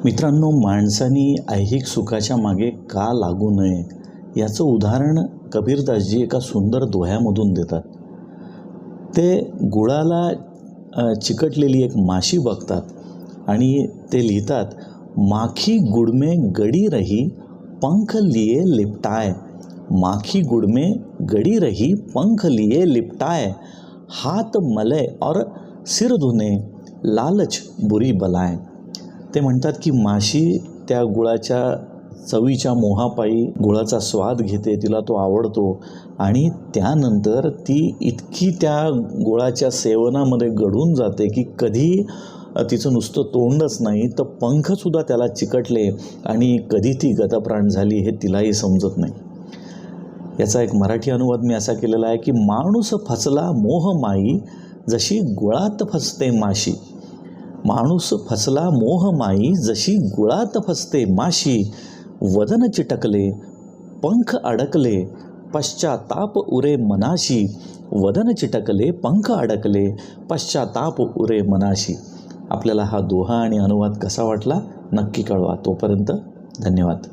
मित्रांनो, माणसाने ऐहिक सुखाच्या मागे का लागू नये याचं उदाहरण कबीरदासजी एका सुंदर दोह्यामधून देतात. ते गुळाला चिकटलेली एक माशी बघतात आणि ते लिहितात, माखी गुड़ में गड़ी रही पंख लिए लिपटाए, माखी गुड़ में गड़ी रही पंख लिए लिपटाए, हाथ मले और सिर धुने लालच बुरी बलाए. ते म्हणतात की माशी त्या गुळाच्या चवीच्या मोहापायी गुळाचा स्वाद घेते, तिला तो आवडतो आणि त्यानंतर ती इतकी त्या गुळाच्या सेवनामध्ये गढून जाते की कधी तिचं नुसतं तोंडच नाही तर पंखसुद्धा त्याला चिकटले आणि कधी ती गतप्राण झाली हे तिलाही समजत नाही. याचा एक मराठी अनुवाद मी असा केलेला आहे की माणूस फसला मोहमाई जशी गुळात फसते माशी, माणूस फसला मोहमाई जशी गुळात फसते माशी, वदन चिटकले पंख अडकले पश्चाताप उरे मनाशी, वदन चिटकले पंख अडकले पश्चाताप उरे मनाशी. आपल्याला हा दोहा आणि अनुवाद कसा वाटला नक्की कळवा. तोपर्यंत धन्यवाद.